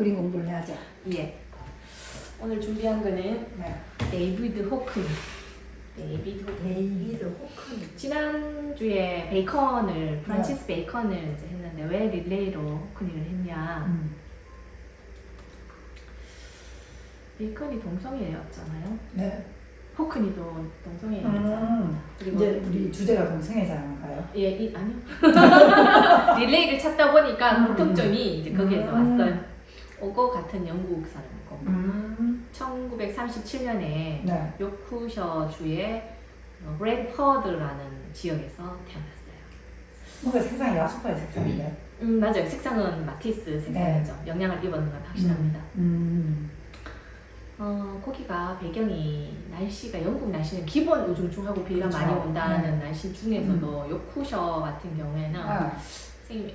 그림 공부를 해야죠. 예. 오늘 준비한 거는 네. 데이비드 호크니. 데이비드 호크니. 지난주에 베이컨을, 프란시스 베이컨을 이제 했는데 왜 릴레이로 호크니를 했냐. 베이컨이 동성애였잖아요. 네. 호크니도 동성애였잖아요. 그리고 이제 우리 주제가 동성애자인가요? 예, 아니요. 릴레이를 찾다 보니까 공통점이 이제 거기에서 왔어요. 오고 같은 영국 사람이고 1937년에 네. 요크셔주의 브래드퍼드라는 지역에서 태어났어요. 뭔가 색상이 야수파의 색상인데. 맞아요. 색상은 마티스 색상이죠. 영향을 입었는 건 확실합니다. 거기가 배경이 날씨가 영국 날씨는 기본 우중충하고 비가 그렇죠. 많이 온다는 날씨 중에서도 요크셔 같은 경우에는 선생님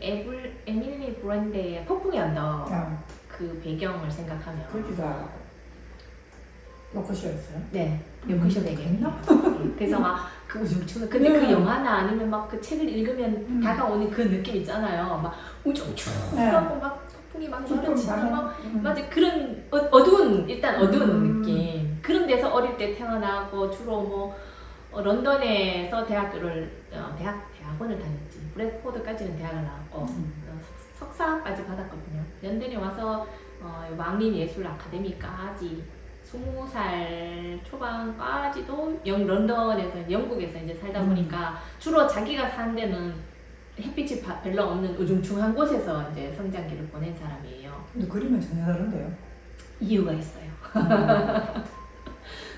에밀리 브랜데의 폭풍이 언덕 그 배경을 생각하면 거기가 요크셔였어요? 네, 요크셔 배경이요. 그래서 막 그 우중충 근데 그 영화나 아니면 막 그 책을 읽으면 다가오는 그 느낌 있잖아요. 막 우중충하고 막 폭풍이 막 몰아치는 막 맞아 그런 어두운 일단 어두운 느낌 그런 데서 어릴 때 태어나고 주로 뭐 런던에서 대학원을 다녔지. 브래드포드까지는 대학을 나왔고 석사까지 받았거든요. 런던에 와서 왕립 예술 아카데미까지 20살 초반까지도 런던에서 영국에서 이제 살다 보니까 주로 자기가 사는 데는 햇빛이 별로 없는 우중충한 곳에서 이제 성장기를 보낸 사람이에요. 근데 그림은 전혀 다른데요? 이유가 있어요.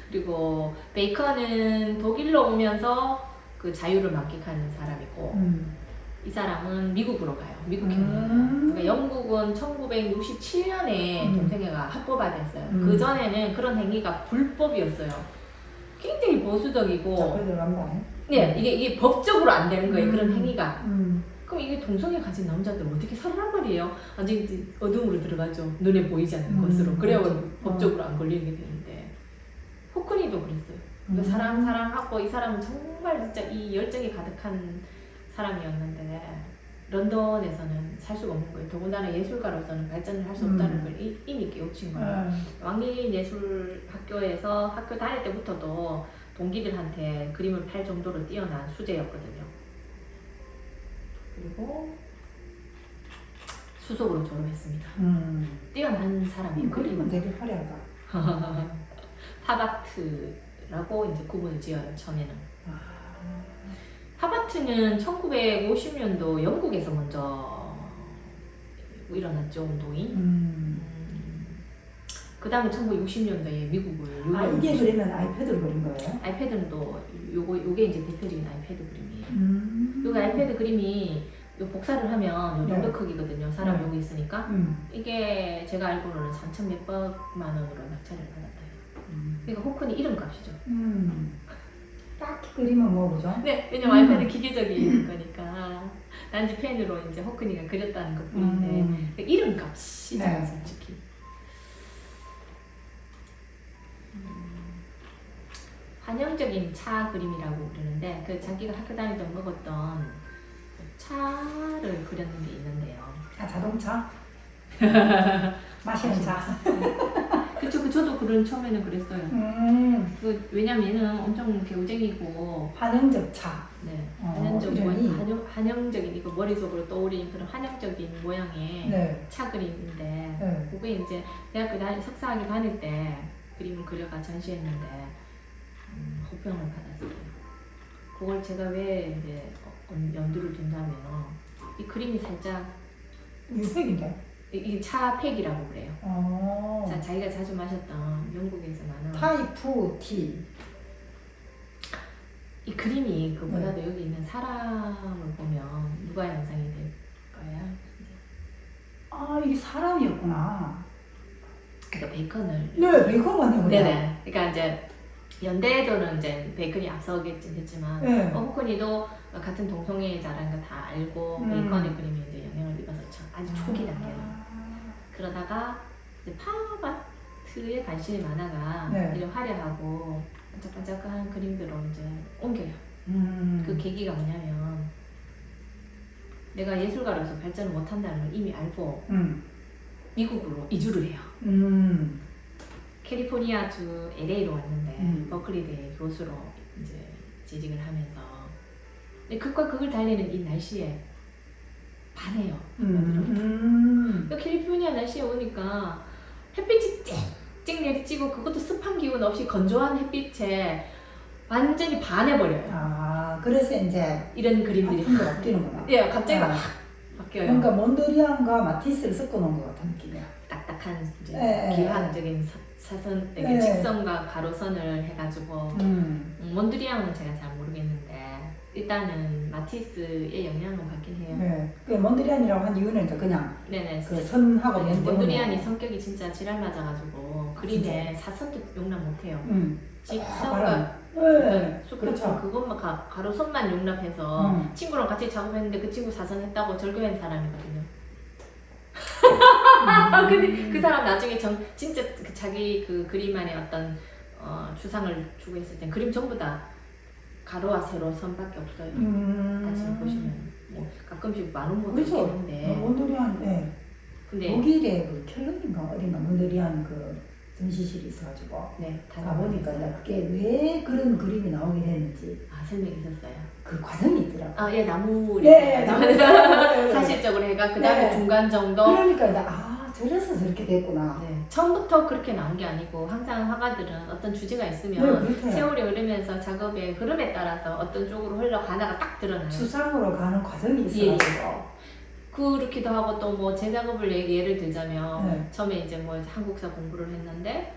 그리고 베이컨은 독일로 오면서 그 자유를 만끽하는 사람이고 이 사람은 미국으로 가요. 미국형이에요. 그러니까 영국은 1967년에 동성애가 합법화됐어요. 그 전에는 그런 행위가 불법이었어요. 굉장히 보수적이고. 자폐들 간다. 네, 이게 법적으로 안 되는 거예요. 그런 행위가. 그럼 이게 동성애 가진 남자들 어떻게 살아란 말이에요? 완전 이제 어둠으로 들어가죠. 눈에 보이지 않는 것으로. 그래야 법적으로 안 걸리게 되는데. 호크니도 그랬어요. 그러니까 사랑하고 이 사람은 정말 진짜 이 열정이 가득한 사람이었는데 런던에서는 살 수가 없는 거예요. 더군다나 예술가로서는 발전을 할 수 없다는 걸 이미 깨우친 거예요. 왕립예술학교에서 학교 다닐 때부터도 동기들한테 그림을 팔 정도로 뛰어난 수재였거든요. 그리고 수석으로 졸업했습니다. 뛰어난 사람이에요. 그림은 되게 화려하다. 팝아트라고 이제 구분을 지어요. 처음에는. 팝아트는 1950년도 영국에서 먼저 일어났죠. 운동이. 그 다음에 1960년도에 미국을 이게 그러면 아이패드로 그린 거예요? 아이패드는 또 요게 이제 대표적인 아이패드 그림이에요. 요게 아이패드 그림이 요 복사를 하면 요 정도 크기거든요. 사람 여기 있으니까. 이게 제가 알고로는 3천 몇백만 원으로 낙찰을 받았다. 그러니까 호크니 이름값이죠. 딱히 그림은 뭐 보죠? 네, 왜냐면 아이패드 기계적인 거니까 단지 펜으로 이제 호크니가 그렸다는 것 뿐인데 이름값이죠, 네. 솔직히. 환영적인 차 그림이라고 그러는데 그 자기가 학교 다닐 때 먹었던 그 차를 그렸는 게 있는데요. 자동차? 마시는 차. 그쵸, 저도 그런 처음에는 그랬어요. 왜냐면 얘는 엄청 개우쟁이고 환영적 차. 네, 이름이? 환영적인 이거 머릿속으로 떠오르는 그런 환영적인 모양의 차 그림인데 그게 이제 대학교 석사학위 다닐 때 그림을 그려가 전시했는데 호평을 받았어요. 그걸 제가 왜 이제 염두를 둔다면 이 그림이 살짝 유색인데? 이 차 팩이라고 그래요. 자, 자기가 자주 마셨던 영국에서 나는 타이프 티. 이 그림이 그보다도 여기 있는 사람을 보면 누가 연상이 될 거야? 이게 사람이었구나. 그러니까 베이컨을 네, 베이컨만 해요. 네네. 그러니까 이제 연대에도는 이제 베이컨이 앞서겠긴 했지만 호크니도 같은 동성애자라는 거 다 알고 베이컨의 그림이 이제 영향을 입어서 아주 초기 단계로 그러다가 이제 팝아트에 관심이 많아가 이런 화려하고 반짝반짝한 그림들로 이제 옮겨요. 그 계기가 뭐냐면 내가 예술가로서 발전을 못한다는 걸 이미 알고 미국으로 이주를 해요. 캘리포니아주 LA로 왔는데 버클리대 교수로 이제 재직을 하면서 근데 극과 극을 달리는 이 날씨에 반해요. 또 캘리포니아 날씨에 오니까 햇빛이 쨍쨍 내리쬐고 그것도 습한 기운 없이 건조한 햇빛에 완전히 반해버려요. 아, 그래서 이제 이런 그림들이 바뀐 거 바뀌는구나. 예, 갑자기 아. 막 바뀌어요. 뭔가 몬드리안과 마티스를 섞어 놓은 것 같은 느낌이야. 딱딱한 이제 예, 예, 기하학적인 사선, 이렇게 예. 직선과 가로선을 해가지고 몬드리안은 제가 잘 모르겠는데 일단은 마티스의 영향은 받긴 해요. 네. 그 몬드리안이라고 한 이유는 이제 그냥 네네. 그 선하고 면 때문에. 몬드리안이 성격이 진짜 지랄 맞아가지고 그림에 사선도 용납 못해요. 직선과 네. 숲에서 그렇죠. 그것만 가로선만 용납해서 친구랑 같이 작업했는데 그 친구 사선했다고 절교한 사람이거든요. 근데 그 사람 나중에 진짜 그 자기 그 그림 안에 어떤 추상을 주고 했을 땐 그림 전부 다 가로와 세로 선밖에 없어요. 같이 보시면 뭐 가끔씩 많은 것도 그렇죠. 있는데 몬드리안, 네. 근데 독일에 그 켈른인가 어딘가 몬드리안 그 전시실이 있어가지고 네, 가보니까 이제 그게 왜 그런 그림이 나오게 됐는지 설명이 있었어요. 그 과정이 있더라고. 아, 예, 나무 네, 사실적으로 해가 그 다음에 네. 중간 정도. 그러니까 이제 저래서 저렇게 됐구나. 네, 처음부터 그렇게 나온 게 아니고 항상 화가들은 어떤 주제가 네, 있으면 그렇대요. 세월이 흐르면서 작업의 흐름에 따라서 어떤 쪽으로 흘러가다가 딱 드러나요. 추상으로 가는 과정이 있어가지고. 그렇기도 하고 또 뭐 제 작업을 예를 들자면 네. 처음에 이제 뭐 한국사 공부를 했는데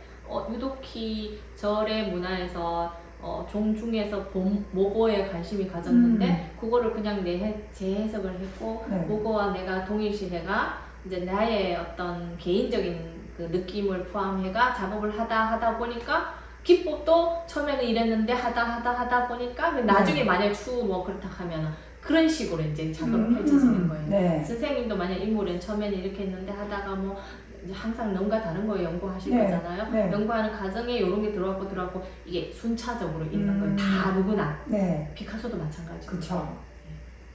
유독히 절의 문화에서 종중에서 모고에 관심이 가졌는데 그거를 그냥 재해석을 했고 네. 모고와 내가 동일시해가 이제 나의 어떤 개인적인 그 느낌을 포함해가 작업을 하다 보니까 기법도 처음에는 이랬는데 하다 보니까 나중에 만약 뭐 그렇다 하면 그런 식으로 이제 작업이 펼쳐지는 거예요. 네. 선생님도 만약 인물은 처음에는 이렇게 했는데 하다가 뭐 이제 항상 뭔가 다른 거 연구하실 네. 거잖아요. 네. 연구하는 과정에 이런 게 들어왔고 이게 순차적으로 있는 거예요. 다 누구나. 네. 피카소도 마찬가지고. 그쵸.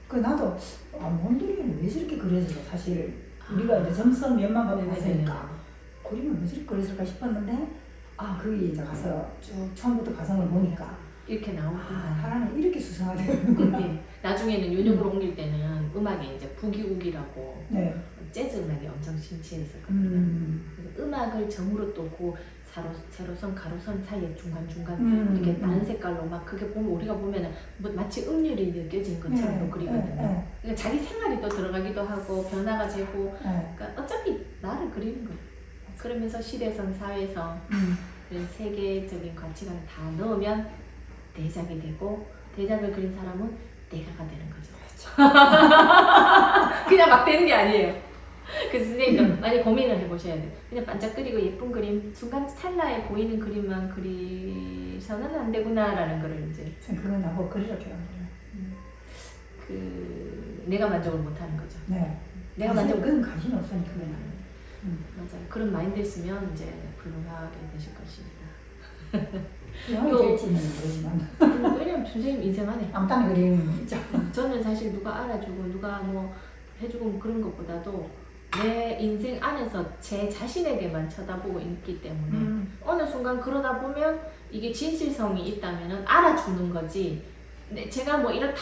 그 나도 몬드리안이 왜 저렇게 그려서 사실 우리가 이제 점선 면만 보고 봤으니까 그림을 왜 저렇게 그렸을까 싶었는데 그게 이제 가서 쭉 처음부터 가성을 보니까 이렇게 나오구나. 사람이 이렇게 수상하되는구나. 네. 나중에는 윤역으로 옮길 때는 음악에 이제 부기국이라고 네. 재즈 음악이 엄청 심취했었거든요. 그래서 음악을 점으로 또 그 세로선, 가로선 사이에 중간 이렇게 난 색깔로 막 그게 보면 우리가 보면은 뭐 마치 음률이 느껴지는 것처럼 또 그리거든요. 그러니까 자기 생활이 또 들어가기도 하고 변화가 되고 그러니까 어차피 나를 그리는 거예요. 그러면서 시대성, 사회성, 그런 세계적인 가치관을 다 넣으면 대작이 되고 대작을 그린 사람은 대가가 되는 거죠. 그냥 막 되는 게 아니에요. 그래서 선생님도 많이 고민을 해보셔야 돼요. 그냥 반짝거리고 예쁜 그림, 순간 찰나에 보이는 그림만 그리셔는 안 되구나라는 거를 이제 그건 나보고 그리려고 해요. 내가 만족을 못하는 거죠. 네. 내가 만족. 그건 관심이 없으니까 그냥. 맞아요. 그런 마인드 있으면 이제 훌륭하게 되실 것입니다. 영원히 될지는 모르지만. 왜냐면 선생님 인생 안에 암딴 그림 있죠. 저는 사실 누가 알아주고 누가 뭐 해주고 그런 것보다도 내 인생 안에서 제 자신에게만 쳐다보고 있기 때문에 어느 순간 그러다 보면 이게 진실성이 있다면 알아주는 거지. 근데 제가 뭐 이렇다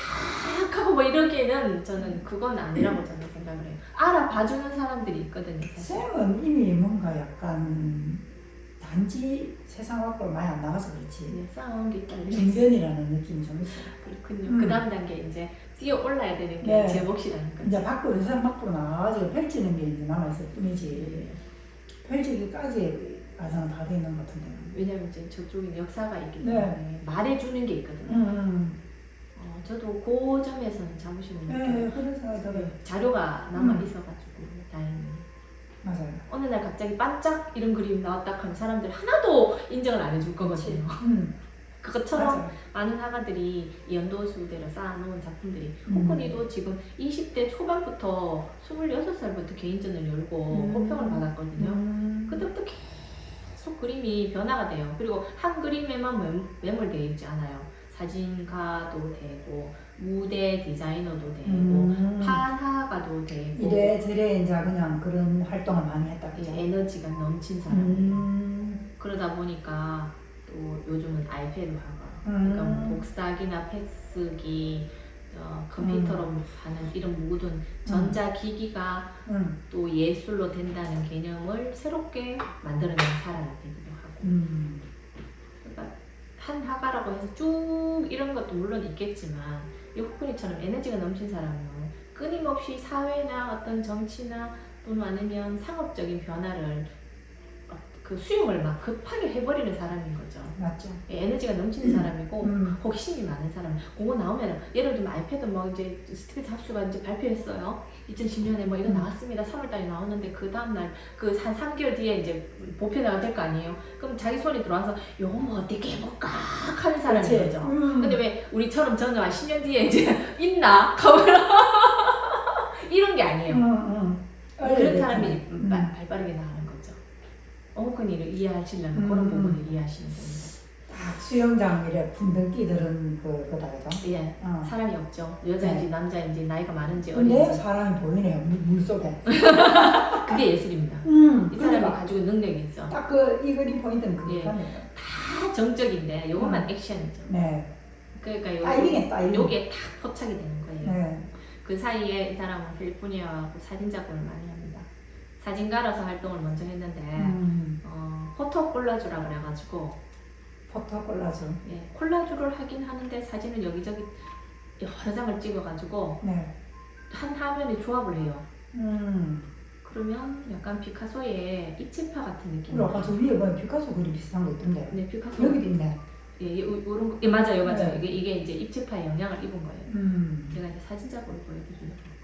하고 뭐 이러기에는 저는 그건 아니라고 저는 생각을 해요. 알아봐주는 사람들이 있거든요. 사실. 쌤은 이미 뭔가 약간 단지 세상 밖으로 많이 안 나가서 그렇지. 네, 싸운 게 있다는 중견이라는 느낌이 좀 있어요. 그렇군요. 그 다음 단계 이제 뛰어 올라야 되는 게 네. 제 몫이라는 거죠. 이제 밖으로 세상 밖으로 나가가지고 펼치는 게 이제 남아있을 뿐이지. 펼치기까지 가서는 다 돼 있는 것 같은데요. 왜냐면 이제 저쪽에 역사가 있기 네. 때문에 말해주는 게 있거든요. 저도 그 점에서는 자부심을 느껴요. 네, 그런 생각이 들어요. 자료가 남아 있어가지고 다행히. 맞아요. 어느 날 갑자기 반짝 이런 그림 나왔다 하면 사람들 하나도 인정을 안 해줄 거거든요. 그것처럼 맞아요. 많은 화가들이 이 연도수대로 쌓아놓은 작품들이 호크니도 지금 20대 초반부터 26살부터 개인전을 열고 호평을 받았거든요. 그때부터 계속 그림이 변화가 돼요. 그리고 한 그림에만 매몰되어 있지 않아요. 사진가도 되고 무대 디자이너도 되고 음. 판화가도 되고 이래저래 이제 그냥 그런 활동을 많이 했다. 그죠? 에너지가 넘친 사람이에요. 음. 그러다 보니까 또 요즘은 아이패드 화가 그러니까 뭐 복사기나 팩스기 컴퓨터로 하는 이런 모든 전자기기가 또 예술로 된다는 개념을 새롭게 만들어낸 사람이기도 하고 그러니까 한 화가라고 해서 쭉 이런 것도 물론 있겠지만 이 호크니처럼 에너지가 넘친 사람은 끊임없이 사회나 어떤 정치나 또는 아니면 상업적인 변화를 그 수용을 막 급하게 해버리는 사람인 거죠. 맞죠. 에너지가 넘치는 사람이고 호기심이 많은 사람. 그거 나오면 예를 들면 아이패드 뭐 이제 스티브 잡스가 이제 발표했어요. 2010년에 뭐 이거 나왔습니다. 3월달에 나오는데 그 다음날 그 한 3개월 뒤에 이제 보편화가 될 거 아니에요. 그럼 자기 손이 들어와서 요거 뭐 어떻게 해볼까 하는 사람인 그치. 거죠. 근데 왜 우리처럼 저는 한 10년 뒤에 이제 있나 카메라 이런 게 아니에요. 그런 사람이 발빠르게 나가는 거죠. 호크니를 이해하시려면 그런 부분을 이해하시면 됩니다. 딱 수영장 이래 분들기들은 그거다 그죠? 예, 사람이 없죠. 여자인지 남자인지 나이가 많은지 근데 어린지 사람이 보이네요. 물속에. 그게 예술입니다. 이 사람이 그러니까. 가지고 능력이 있어. 딱 그 이 그림 포인트는 그거네요. 다 정적인데 요것만 액션이죠. 네. 그러니까 다이빙에 다이빙. 요게 딱 포착이 되는 거예요. 네. 그 사이에 이 사람은 캘리포니아하고 사진 작업을 많이 합니다. 사진가로서 활동을 먼저 했는데 포토 콜라주라 그래가지고 포토 콜라주. 예, 콜라주를 하긴 하는데 사진을 여기저기 여러 장을 찍어가지고 네. 한 화면에 조합을 해요. 음. 그러면 약간 피카소의 입체파 같은 느낌. 그리고 아까 저 위에 뭐 피카소 그림 비슷한 거 있던데. 네, 피카소. 여기도 있네. 예, 요런 거, 예, 맞아요, 맞아요. 네. 이게 이제 입체파의 영향을 입은 거예요. 제가 이제 사진 작업을 보여드리려고.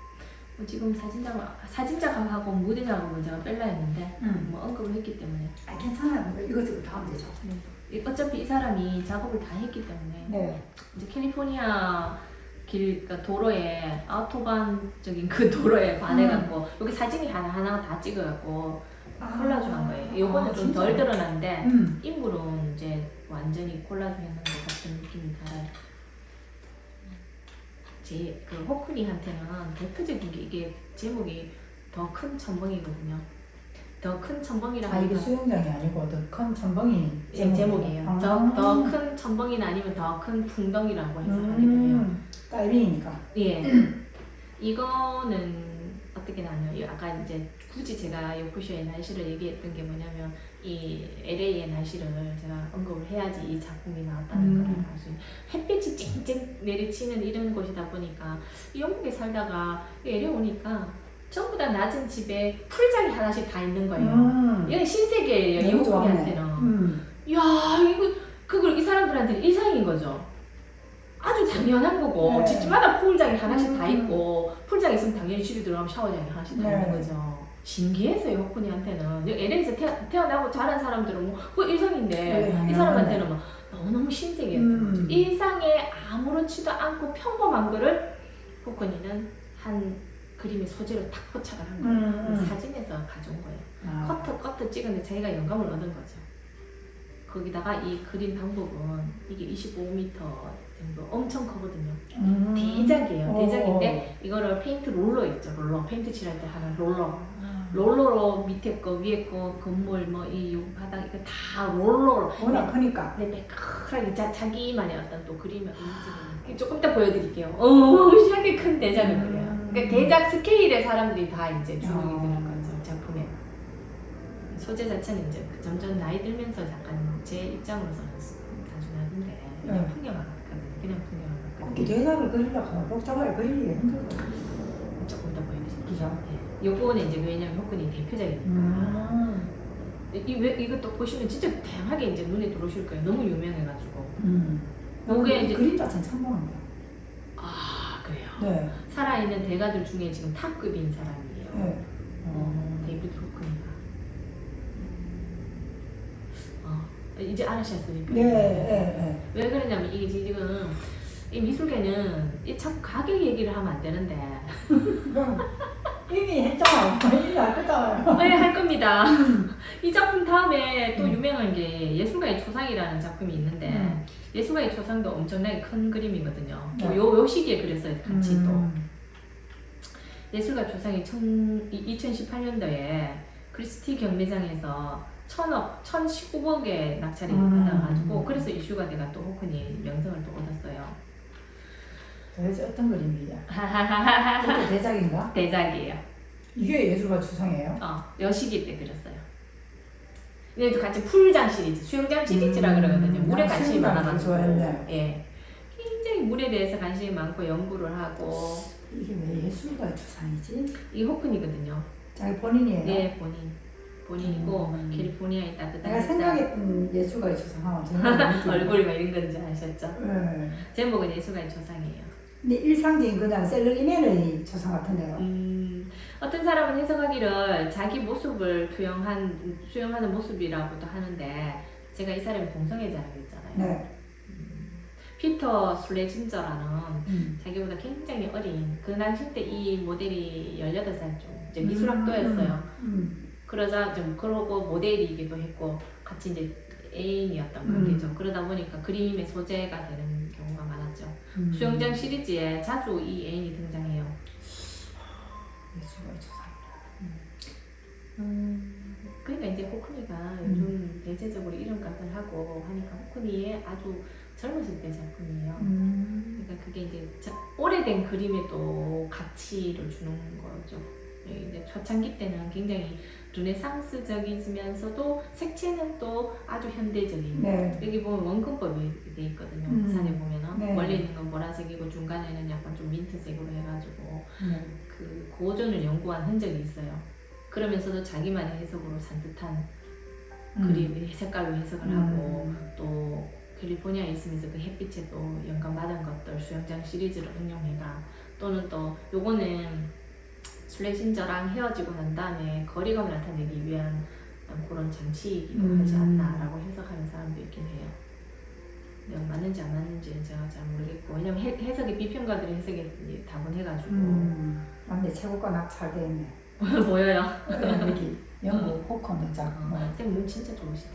지금 사진 작업하고 무대 작업을 제가 뺄라 했는데 뭐 언급을 했기 때문에. 아 괜찮아요. 이것저것 다 하면 되죠. 어차피 이 사람이 작업을 다 했기 때문에 네. 이제 캘리포니아 길 그러니까 도로에 아우토반적인 그 도로에 반해갖고 여기 사진이 하나 다 찍어갖고 콜라주 한 거예요. 요거는 좀 덜 드러난데 인물은 이제 완전히 콜라주 했는 것 같은 느낌이 달아요. 그 호크니한테는 대표적인 게 이게 제목이 더 큰 첨벙이거든요. 더 큰 첨벙이라고 아 이게 수영장이 아니고 더 큰 첨벙이 제목이에요. 더 큰 첨벙이나 아니면 더 큰 풍덩이라고 해서 하기도 해요. 다이빙이니까. 예. 이거는 어떻게 나뉘어요? 아까 이제 굳이 제가 요코쇼의 날씨를 얘기했던 게 뭐냐면 이 LA의 날씨를 제가 언급을 해야지 이 작품이 나왔다는 걸 알 수 있는 햇빛이 쨍쨍 내리치는 이런 곳이다 보니까 영국에 살다가 LA 오니까 전부 다 낮은 집에 풀장이 하나씩 다 있는 거예요. 이건 신세계예요. 이 호크니한테는. 이야 이거 그걸 이 사람들한테는 일상인 거죠. 아주 당연한 거고 집마다 풀장이 하나씩 다 있고 풀장 있으면 당연히 집에 들어가면 샤워장이 하나씩 다 있는 거죠. 신기했어요 호크니한테는. LA에서 태어나고 자란 사람들은 뭐 그거 일상인데 이 사람한테는 막 너무너무 신세계였던 거죠. 일상에 아무렇지도 않고 평범한 거를 호크니는 한 그림의 소재로 탁 포착을 한 거예요. 사진에서 가져온 거예요. 커터 찍은데 자기가 영감을 얻은 거죠. 거기다가 이 그림 방법은 이게 25m 정도 엄청 커거든요. 대작이에요. 대작인데 이거를 페인트 롤러 있죠. 롤러 페인트 칠할 때 하는 롤러로 밑에 거 위에 거 건물 뭐 이 바닥 이거 다 롤러로 워낙 크니까. 네, 매크하게 자기만의 어떤 또 그림을 움직이는 조금 이따 보여드릴게요. 무시하게 큰 대작을 그려요. 그러니까 대작 스케일의 사람들이 다 이제 주목이 되는 거죠 작품에. 소재 자체는 이제 점점 나이 들면서 약간 제 입장으로서는 단순한데 그냥 풍경화 같거든요. 그냥 풍경화 같거든요. 대작을 그리려고 하면 복잡하게 그리기가 힘들거든요. 조금 더 보여드릴게요. 그죠? 네. 요거는 이제 왜냐면 호크니 대표작이니까. 이것도 보시면 진짜 다양하게 이제 눈에 들어오실 거예요. 너무 유명해가지고. 요게 이제 그림 자체는 참고합니다. 아 그래요. 네. 살아있는 대가들 중에 지금 탑급인 사람이에요. 네. 데이비드 호크니가. 이제 알으셨으니까. 네. 왜 그러냐면 이게 지금 이 미술계는 이 자꾸 가격 얘기를 하면 안 되는데 이미 했잖아. 이미 할 거잖아요. 네, 할 겁니다. 이 작품 다음에 또 유명한 게 예술가의 초상이라는 작품이 있는데 예술가의 초상도 엄청나게 큰 그림이거든요. 네. 요 시기에 그렸어요. 같이 또. 음. 예술가 초상이 2018년도에 크리스티 경매장에서 1,019억에 낙찰이 받아가지고 그래서 이슈가 돼가 또 호크니 명성을 또 얻었어요. 도대체 어떤 그림이야? 그것도 대작인가? 대작이에요. 이게 예술가 추상이에요? 요 시기 때 그렸어요. 근데 같이 풀장 시리즈, 수영장 시리즈라 그러거든요. 물에 관심이 많아가지고. 좋아했네. 예. 굉장히 물에 대해서 관심이 많고 연구를 하고. 이게 왜 예술가의 추상이지? 이 호크니거든요. 자기 본인이에요? 네, 본인이고 캘리포니아의 따뜻한 내가 햇살. 생각했던 예술가의 추상하고 정말 얼굴이 막 이런 건지 아셨죠? 네. 제목은 예술가의 초상이에요. 근데 일상적인 그냥 셀러리맨의 추상 같은데요. 어떤 사람은 해석하기를 자기 모습을 수용하는 모습이라고도 하는데 제가 이 사람이 동성애자라고 했잖아요. 네. 피터 슬레진저라는 자기보다 굉장히 어린 그 당시 때 이 모델이 18살 좀 이제 미술학도였어요. 그러자 좀 그러고 모델이기도 했고 같이 이제 애인이었던 관계죠. 그러다 보니까 그림의 소재가 되는 경우가 많았죠. 수영장 시리즈에 자주 이 애인이 등장해요. 예술가의 추상이라. 그러니까 이제 호크니가 요즘 대체적으로 이름값을 하고 하니까 호크니의 아주 젊으실 때 작품이에요. 그러니까 그게 이제 오래된 그림에 또 가치를 주는 거죠. 이제 초창기 때는 굉장히 르네상스적이면서도 색채는 또 아주 현대적인. 네. 여기 보면 원근법이 돼 있거든요. 산에 보면은 네. 멀리 있는 건 보라색이고 중간에는 약간 좀 민트색으로 해가지고 네. 그 고전을 연구한 흔적이 있어요. 그러면서도 자기만의 해석으로 산뜻한 그림 색깔로 해석을 하고 또 캘리포니아에 있으면서 그 햇빛에 또 영감받은 것들 수영장 시리즈를 응용해가 또는 또 요거는 슬레신저랑 헤어지고 난 다음에 거리감을 나타내기 위한 그런 장치이기도 하지 않나라고 해석하는 사람도 있긴 해요. 근데 맞는지 안 맞는지는 제가 잘 모르겠고 왜냐면 해석이 비평가들의 해석이 다분해가지고 근데 최고가 낙찰돼 있네. 보여요. 여기 영국 호커는 작. 쌤 눈 진짜 좋으시다.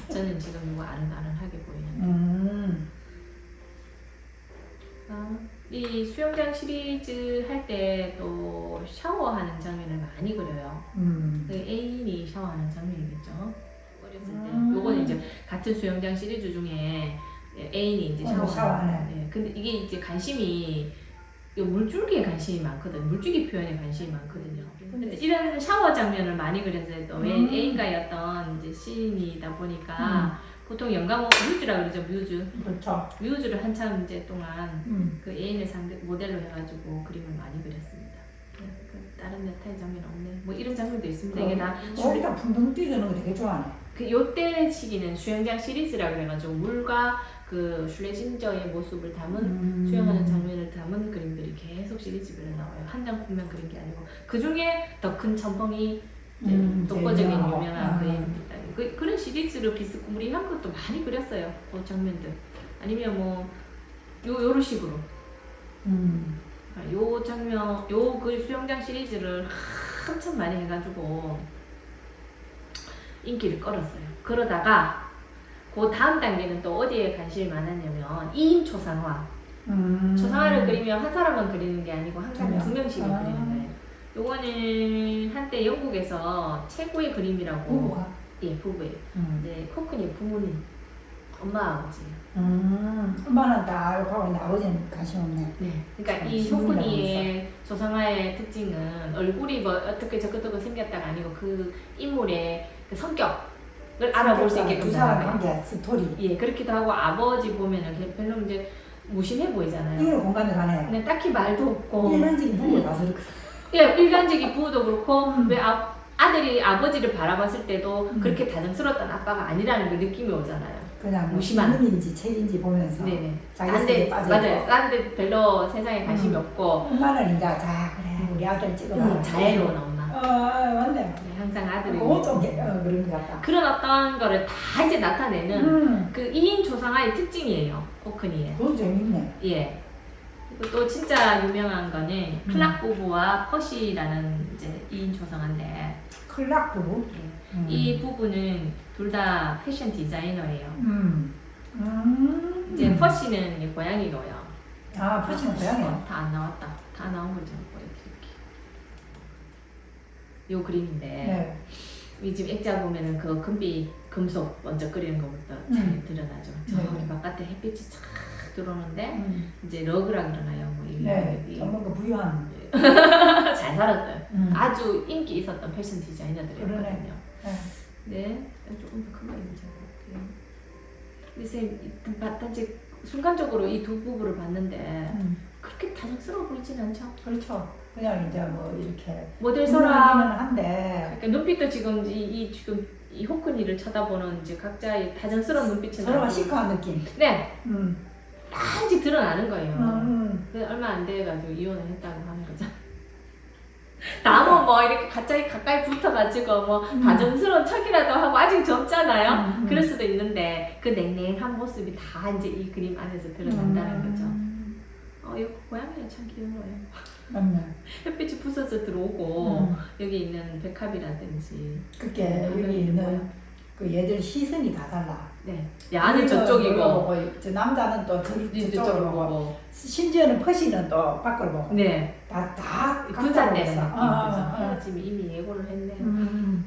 저는 지금 이거 아른아른하게 보이는데. 이 수영장 시리즈 할 때 또 샤워하는 장면을 많이 그려요. 그 애인이 샤워하는 장면이겠죠. 어렸을 때. 요거는 이제 같은 수영장 시리즈 중에 애인이 이제 샤워하는. 네. 근데 이게 이제 관심이 물줄기에 관심이 많거든요. 물줄기 표현에 관심이 많거든요. 근데 이런 샤워 장면을 많이 그렸어요. 또 애인과의 어떤 이제 시인이다 보니까 보통 영감 뮤즈라 그러죠. 뮤즈. 그렇죠. 뮤즈를 한참 이제 동안 그 애인을 상대 모델로 해가지고 그림을 많이 그렸습니다. 다른 메타의 장면 없네. 뭐 이런 장면도 있습니다. 이게 다 일단 풍덩 뛰는 거 되게 좋아하네. 그 요때 시기는 수영장 시리즈라 그래가지고 물과 그 슐레진저의 모습을 담은 수영하는 장면을 담은 그림들이 계속 시리즈별로 나와요. 한 장 보면 그린 게 아니고 그 중에 더 큰 첨벙이 독보적인 유명한 그림입니다. 그런 시리즈를 비스무리한 것도 많이 그렸어요. 그 장면들. 아니면 뭐 요런 식으로. 요 장면, 그 수영장 시리즈를 한참 많이 해가지고 인기를 끌었어요. 그러다가 그 다음 단계는 또 어디에 관심이 많았냐면 2인 초상화. 초상화를 그리면 한 사람만 그리는 게 아니고 항상 2명씩을 그리는 거예요. 요거는 한때 영국에서 최고의 그림이라고. 부부가? 예, 부부예요. 이제 코크니의 부모님, 엄마 아버지. 엄마는 다 알고 하고 있는데 아버지는 관심 없네. 네. 그러니까 이 코크니의 조상화의 특징은 얼굴이 뭐 어떻게 저것저것 생겼다가 아니고 그 인물의 그 성격을 알아볼 수 있게끔 두 사람 관계, 스토리. 예, 그렇기도 하고 아버지 보면은 별로 이제 무심해 보이잖아요. 이게 공감이 가네. 근데 딱히 말도 없고. 일반적인 부부를 봐서 그렇게. 예, 일반적인 부부도 그렇고 왜 아들이 아버지를 바라봤을 때도 그렇게 다정스러웠던 아빠가 아니라는 그 느낌이 오잖아요. 그냥 무심한 신문인지 책인지 보면서. 네네. 자기 세계에 빠져. 맞아요. 딴 데 별로 세상에 관심이 없고. 엄마는 이제 자 그래 우리 아들 찍어봐. 자애로운 엄마. 맞네. 네, 항상 아들을. 그거 좀 그런 것 같다. 그런 어떤 거를 다 이제 나타내는 그 2인 조상화의 특징이에요. 코크니의. 그건 재밌네. 예. 그리고 또 진짜 유명한 거는 클락 부부와 퍼시라는 이제 2인 조성한데 클락 부부. 이 부부는 둘 다 패션 디자이너예요. 이제 음. 퍼시는 이제 고양이로요. 아, 퍼시는 고양이요? 다 안 나왔다. 다 나온 걸 좀 보여드릴게요. 요 그림인데 네. 이 지금 액자 보면은 그 금속 먼저 끓이는 것부터 잘 드러나죠. 저기 바깥에 햇빛이 쫙 들어오는데 이제 러그라 그러나요? 뭐 이 네. 전문 그 부유한. 잘 살았어요. 음. 아주 인기 있었던 패션 디자이너들이었거든요. 그러네. 네, 조금 더 크게 있는지 볼게요. 근데 선생님, 단지 순간적으로 이 두 부부를 봤는데 그렇게 다정스러워 보이진 않죠? 그렇죠. 그냥 이제 뭐 이렇게 모델서랑 한데 그러니까 눈빛도 지금 지금 이 호크니를 쳐다보는 이제 각자의 다정스러운 눈빛은 서로가 아니고 시크한 느낌. 네, 단지 드러나는 거예요. 음. 얼마 안 돼가지고 이혼을 했다고 하는 거죠. 나무 뭐 이렇게 가까이 붙어가지고 뭐 다정스러운 척이라도 하고 아직 젊잖아요. 그럴 수도 있는데 그 냉랭한 모습이 다 이제 이 그림 안에서 드러난다는 거죠. 이 고양이가 참 귀여워요. 맞네. 햇빛이 부서져 들어오고 여기 있는 백합이라든지 그게 여기 있는 그 얘들 시선이 다 달라. 네, 야는 저쪽이고 저 남자는 또 저쪽으로 보고 보고 심지어는 퍼시는 또 밖으로 보고 네, 다 분산되는 느낌. 아. 지금 이미 예고를 했네요.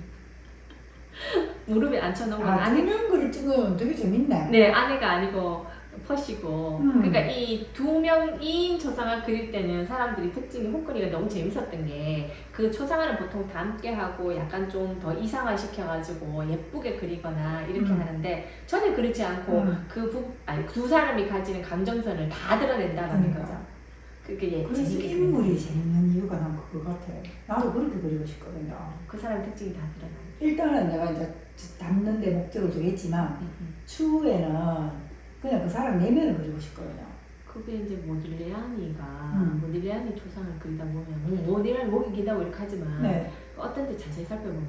무릎에 앉혀놓은 건 아, 아니. 두명 그림 찍으면 되게 재밌네. 네, 아내가 아니고 퍼시고. 그러니까 이 2명 2인 초상화 그릴 때는 사람들이 특징이 호크니가 너무 재밌었던 게 그 초상화는 보통 다 함께 하고 약간 좀 더 이상화 시켜가지고 예쁘게 그리거나 이렇게 하는데 전혀 그렇지 않고 두 사람이 가지는 감정선을 다 드러낸다는 거죠. 그게 그래서 재밌게 인물이 재밌는 이유가 난 그거 같아. 나도 그렇게 그리고 싶거든요. 그 사람 특징이 다 드러나요. 일단은 내가 이제 담는 데 목적을 주겠지만 추후에는 그냥 그 사람 내면을 그리고 싶거든요. 그게 이제 모딜레아니가 모딜레아니 초상을 그리다 보면 모딜레아니 목이 기다고 이렇게 하지만 네. 어떤 때 자세히 살펴보면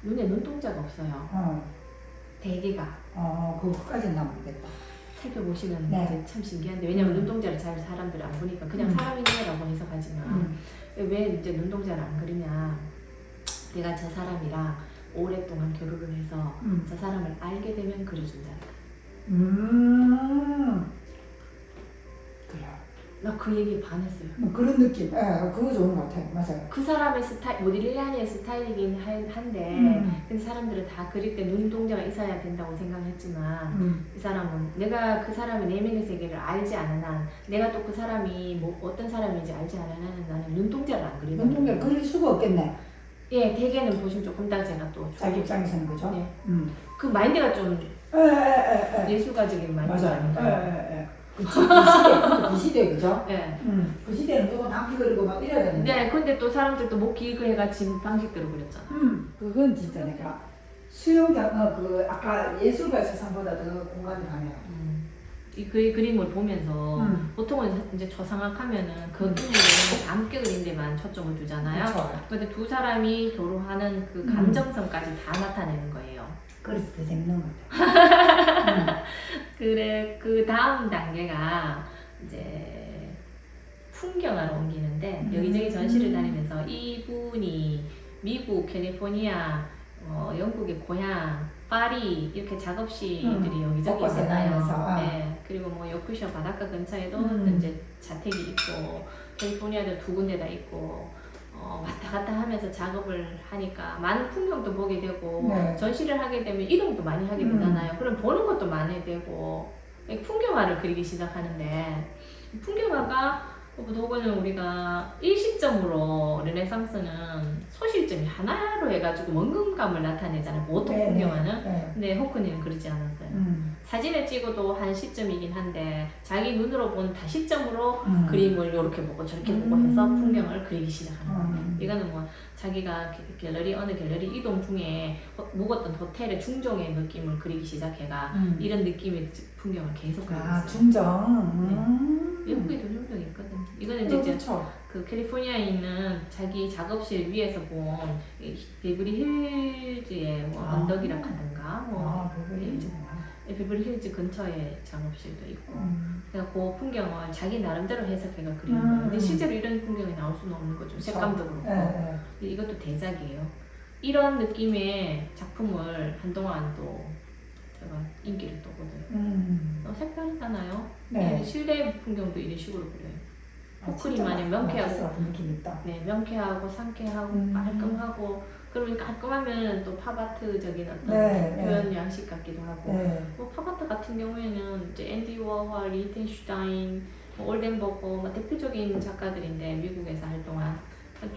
눈에 눈동자가 없어요. 대개가 그거까지는 난 모르겠다. 살펴보시면 네. 이제 참 신기한데 왜냐면 눈동자를 잘 사람들이 안 보니까 그냥 사람이네라고 해석하지만 왜 이제 눈동자를 안 그리냐 내가 저 사람이랑 오랫동안 교류를 해서 저 사람을 알게 되면 그려준다. 그래. 나 그 얘기에 반했어요. 뭐 그런 느낌. 그거 좋은 것 같아요. 맞아요. 그 사람의 스타일, 모딜리아니의 스타일이긴 한데 근데 사람들은 다 그릴 때 눈동자가 있어야 된다고 생각했지만 이 사람은 내가 그 사람의 내면의 세계를 알지 않은 한 내가 또 그 사람이 뭐 어떤 사람인지 알지 않은 한은 나는 눈동자를 안 그리거든요. 눈동자를 그릴 수가 없겠네. 예, 대개는 보시면 조금 다 제가 또 자기 입장에서는 그죠? 네. 그 마인드가 좀 예술가적인 마인드가 맞아요. 아닌가요? 그 시대 그죠? 네. 그 시대는 누구 남기 그리고 막 이래야 되는데. 네, 근데 또 사람들도 목 길고 해가 지금 방식대로 그렸잖아. 그건 진짜 내가 수영장 그 아까 예술가 세상보다 더 공감이 가네요. 이 그림을 보면서 보통은 이제 초상학하면은 그 인물을 함께 그린 데만 초점을 두잖아요. 그렇죠. 근데 두 사람이 교류하는 그 감정선까지 다 나타내는 거예요. 그래서 더 재밌는 것 같아요. 그래 그 다음 단계가 이제 풍경화로 옮기는데 여기저기 전시를 다니면서 이분이 미국 캘리포니아 영국의 고향 파리 이렇게 작업실들이 여기저기 있잖아요. 네. 그리고 뭐 요크셔 바닷가 근처에도 이제 자택이 있고 캘리포니아도 2군데다 있고 왔다 갔다 하면서 작업을 하니까 많은 풍경도 보게 되고 전시를 하게 되면 이동도 많이 하게 되잖아요. 그럼 보는 것도 많이 되고 풍경화를 그리기 시작하는데 풍경화가 혹은 우리가 일시점으로 르네상스는 소실점이 하나로 해가지고 원근감을 나타내잖아요. 보통 풍경화는. 근데 호크니는 그러지 않았어요. 사진을 찍어도 한 시점이긴 한데 자기 눈으로 본 다시점으로 그림을 이렇게 보고 저렇게 보고 해서 풍경을 그리기 시작하는 거예요. 이거는 뭐 자기가 어느 갤러리 이동 중에 묵었던 호텔의 중정의 느낌을 그리기 시작해가 이런 느낌의 풍경을 계속 그리고 있어요. 중정. 외국에도 중정이 있거든. 이거는 이제 그렇죠. 그 캘리포니아에 있는 자기 작업실 위에서 본 베이브리 힐즈의 뭐 언덕이라 하든가 뭐 베버리 hils구나. 베버리 힐즈 근처에 작업실도 있고 그래서 그 풍경을 자기 나름대로 해석해가 그리는 거예요. 근데 실제로 이런 풍경이 나올 수는 없는 거죠. 색감도 그렇고. 네. 이것도 대작이에요. 이런 느낌의 작품을 한동안 또 제가 인기를 떴거든요. 색다르잖아요. 네. 실내 풍경도 이런 식으로 그려요. 호크니 진짜 마냥 명쾌하고, 마티스 같은 느낌 있다. 네, 명쾌하고 상쾌하고 깔끔하고 그러면 깔끔하면 또 팝아트적인 어떤 네, 표현 양식 같기도 하고 네. 뭐 팝아트 같은 경우에는 이제 앤디 워홀, 리텐슈타인, 올덴버거 뭐 대표적인 작가들인데 미국에서 활동한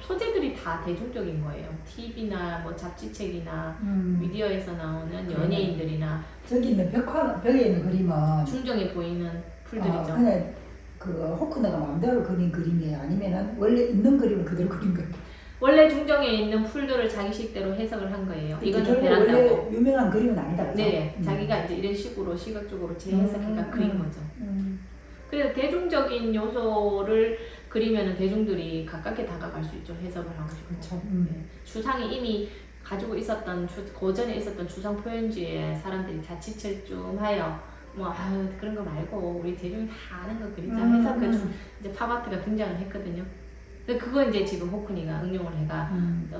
소재들이 다 대중적인 거예요. TV나 뭐 잡지책이나 미디어에서 나오는 연예인들이나 저기 있는 벽에 있는 그림은 중정해 보이는 풀들이죠. 그냥 그 호크너가 마음대로 그린 그림이에요? 아니면은 원래 있는 그림을 그대로 그린 거예요? 원래 중정에 있는 풀들을 자기식대로 해석을 한 거예요. 이거는 결국 베란다고. 원래 유명한 그림은 아니다, 그죠? 네, 자기가 이제 이런 식으로 시각적으로 재해석해가 그린 거죠. 그래서 대중적인 요소를 그리면은 대중들이 가깝게 다가갈 수 있죠. 해석을 하고 싶고. 그렇죠. 네. 주상이 이미 가지고 있었던 고전에 있었던 주상 표현주의에 사람들이 자칫을 좀 하여 뭐 아유 그런 거 말고 우리 대중이 다 아는 거 그리자 해서 이제 팝아트가 등장을 했거든요. 근데 그거 이제 지금 호크니가 응용을 해가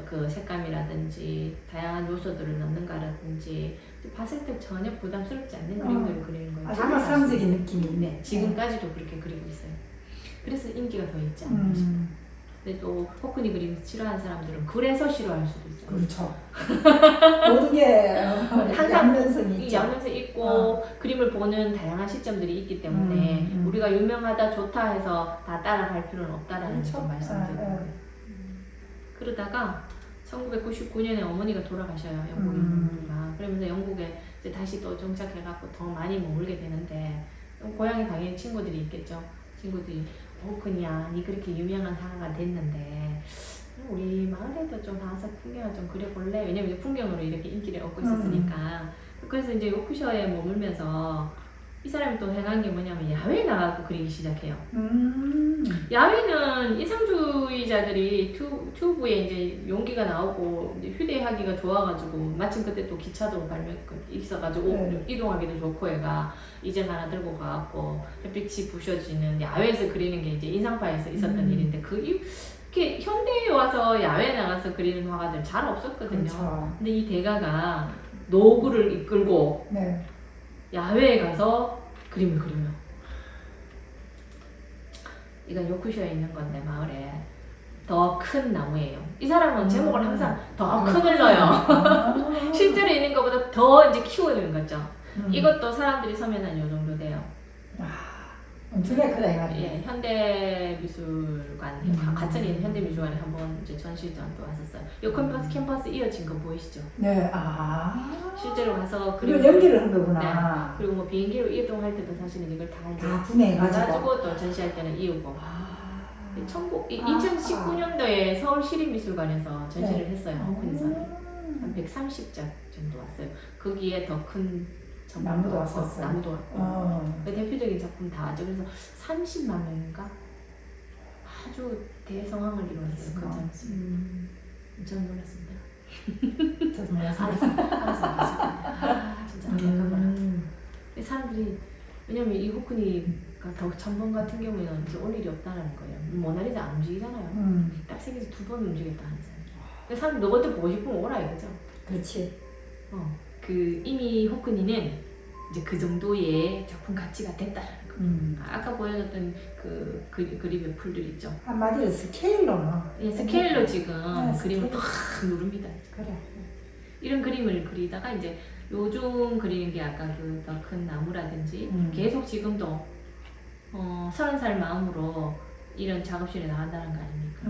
그 색감이라든지 다양한 요소들을 넣는가라든지 봤을 때 전혀 부담스럽지 않는 그림들을 그리는 거예요. 아주 일상적인 느낌이 있네. 지금까지도 그렇게 그리고 있어요. 그래서 인기가 더 있지 않나 싶어요. 근데 또 호크니 그림 싫어하는 사람들은 그래서 싫어할 수도 있어요. 그렇죠. 모든 게 항상 양면성이 있죠. 양면성 있고 그림을 보는 다양한 시점들이 있기 때문에 우리가 유명하다 좋다 해서 다 따라갈 필요는 없다라는 그렇죠. 점 말씀드려요. 그러다가 1999년에 어머니가 돌아가셔요. 영국인 어머니가. 그러면서 영국에 이제 다시 또 정착해갖고 더 많이 머물게 되는데 고향에 당연히 친구들이 있겠죠. 친구들이 호크니야 니 그렇게 유명한 화가가 됐는데 우리 마을에도 좀 가서 풍경을 좀 그려볼래? 왜냐면 풍경으로 이렇게 인기를 얻고 있었으니까. 그래서 이제 요크셔에 머물면서 이 사람이 또 행한 게 뭐냐면 야외에 나가고 그리기 시작해요. 야외는 인상주의자들이 튜브에 이제 용기가 나오고 이제 휴대하기가 좋아가지고 마침 그때 또 기차도 있어가지고 이동하기도 좋고 애가 이제 하나 들고 가갖고 햇빛이 부셔지는 야외에서 그리는 게 이제 인상파에서 있었던 일인데 이렇게 현대에 와서 야외에 나가서 그리는 화가들 잘 없었거든요. 그렇죠. 근데 이 대가가 노구를 이끌고 야외에 가서 그림을 그려요. 이건 요크셔에 있는 건데 마을에 더 큰 나무예요. 이 사람은 제목을 항상 더 큰을 넣어요. 실제로 있는 것보다 더 이제 키우는 거죠. 이것도 사람들이 서면 한 요 정도 돼요. 엄청나게 크다 이 말이에요. 예, 현대미술관 가천에 있는 현대미술관에 한번 이제 전시전도 왔었어요. 요 캠퍼스 이어진 거 보이시죠? 네, 실제로 가서 그리고 연기를 한 거구나. 네. 그리고 뭐 비행기로 이동할 때도 사실은 이걸 다 이제 분해해가지고 또 전시할 때는 이우고. 2019년도에 서울시립미술관에서 전시를 했어요. 호크니선을 한 130작 정도 왔어요. 거기에 더 큰 나무도 왔었어요. 나무도 왔고 대표적인 작품 다 왔죠. 그래서 30만 명인가 아주 대성황을 이루었어요. 그 전시. 전 놀랐습니다. 저도 몰랐어요. 알았어. 진짜 안타깝더라. 사람들이 왜냐면 이 호크니가 더 천번 같은 경우에는 이제 올 일이 없다는 거예요. 모나리자 안 움직이잖아요. 딱 세계에서 2번 움직였다 하잖아요. 근데 사람 너것도 보고 싶으면 오라 이거죠. 그렇지. 그 이미 호크니는 이제 그 정도의 작품 가치가 됐다라는 거. 아까 보여줬던 그 그림의 풀들 있죠. 한마디로 스케일로 예, 스케일로 지금 그림을 스케일. 팍 누릅니다. 그래. 이런 그림을 그리다가 이제 요즘 그리는 게 아까 그 더 큰 나무라든지 계속 지금도 30살 마음으로 이런 작업실에 나간다는 거 아닙니까?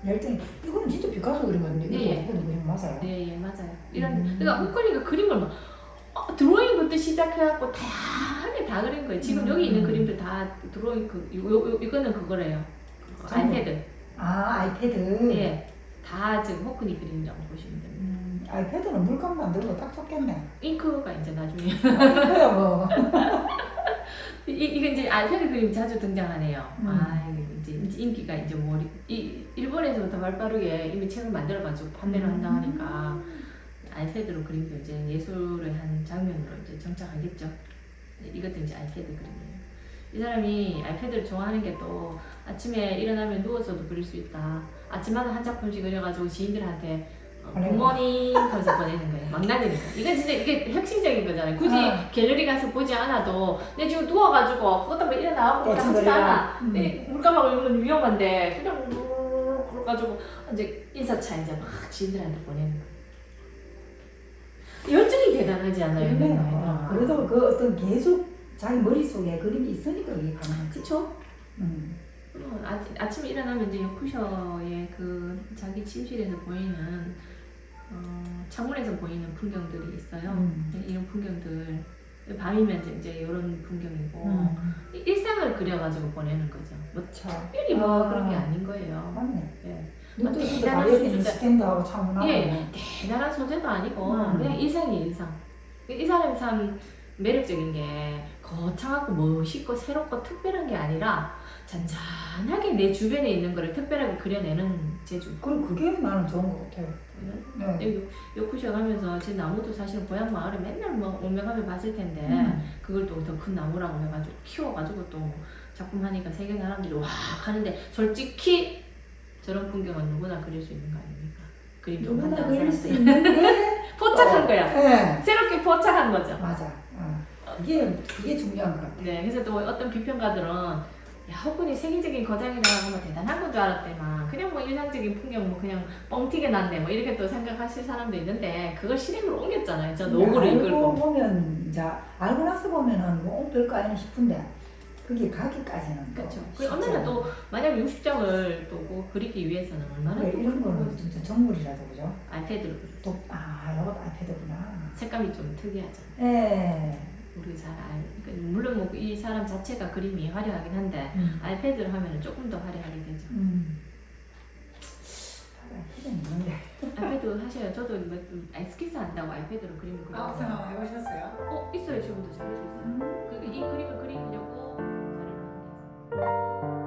열정이 이거는 진짜 피카소 그림 같은데 네. 이거 그림 맞아요? 네, 맞아요. 그러니까 호크니가 그림을 막 드로잉부터 시작해갖고 다양하게 다 그린 거예요. 지금 여기 있는 그림들 다 드로잉 이거는 그거래요. 아이패드. 아이패드. 예, 다 지금 호크니 그림이라고 보시면 됩니다. 아이패드는 물감 만들고 딱 좋겠네. 잉크가 이제 나중에. 잉크야 뭐. 이게 이제 아이패드 그림 자주 등장하네요. 이게 이제 인기가 이제 뭐 일본에서부터 발빠르게 이미 책을 만들어가지고 판매를 한다 하니까 아이패드로 그림도 이제 예술의 한 장면으로 이제 정착하겠죠. 이것도 이제 아이패드 그림이에요. 이 사람이 아이패드를 좋아하는 게 또 아침에 일어나면 누워서도 그릴 수 있다. 아침마다 한 작품씩 그려가지고 지인들한테 굿모닝 하면서 보내는 거예요. 막 날리는 거예요. 이건 진짜 이게 혁신적인 거잖아요. 굳이 갤러리 가서 보지 않아도 내 지금 누워가지고 그것도 뭐 일어나고 그냥 하지도 않아. 물감하고 이러면 위험한데 그냥 그래가지고 이제 인사차 이제 막 지인들한테 보내는 거예요. 열정이 대단하지 않아요? 그러네요. 그래도 그 어떤 계속 자기 머릿속에 그림이 있으니까 이게 가능하지. 그쵸? 아침에 일어나면 이제 요쿠셔의 그 자기 침실에서 보이는 창문에서 보이는 풍경들이 있어요. 이런 풍경들 밤이면 이제 이런 풍경이고 일상을 그려가지고 보내는 거죠. 뭐 특별히 뭐 그런 게 아닌 거예요. 맞네. 예. 눈도 진짜 여기는 스탠드하고 창문하고. 예, 대단한 소재도 아니고 그냥 일상이 일상. 이 사람이 참 매력적인 게 거창하고 멋있고 새롭고 특별한 게 아니라 잔잔하게 내 주변에 있는 거를 특별하게 그려내는 재주. 그럼 그게 나는 좋은 것 같아요. 네. 요쿠셔 가면서 제 나무도 사실 고향 마을에 맨날 뭐 오며 가며 봤을 텐데 그걸 또 더 큰 나무라고 해가지고 키워가지고 또 작품하니까 세계 사람들이 와 하는데 솔직히 저런 풍경은 누구나 그릴 수 있는 거 아닙니까? 그림 좀 누구나 한다는 그릴 수 사람들. 있는데 포착한 거야. 네. 새롭게 포착한 거죠. 맞아. 그게 중요한 것 같아. 네, 그래서 또 어떤 비평가들은 야, 허군이 세계적인 거장이라고 뭐 대단한 건 줄 알았대만 그냥 뭐 일상적인 풍경 뭐 그냥 뻥튀게 났네 뭐 이렇게 또 생각하실 사람도 있는데 그걸 실행으로 옮겼잖아요. 저 노고를 알고 이끌고. 보면 이제 알고 나서 보면은 뭐 별거 아니나 싶은데 그게 가기까지는 그렇죠. 얼마나 또 만약 60장을 또 그리기 위해서는 얼마나 그래, 또 이런 그런 거는 거지. 진짜 정물이라도 그죠? 아이패드로 그리죠. 이것도 아이패드구나. 색감이 좀 특이하잖아. 네. 우리 잘 그러니까 물론 뭐 이 사람 자체가 그림이 화려하긴 한데 아이패드로 하면 조금 더 화려하게 되죠. 아이패드는 있는데. 아이패드 하셔요. 저도 뭐 스케치 한다고 아이패드로 그림을 그리고 생각 해보셨어요? 있어요. 지금도 잘 할 수 있어요. 이 그림을 그리려고 자료를 만들었어요.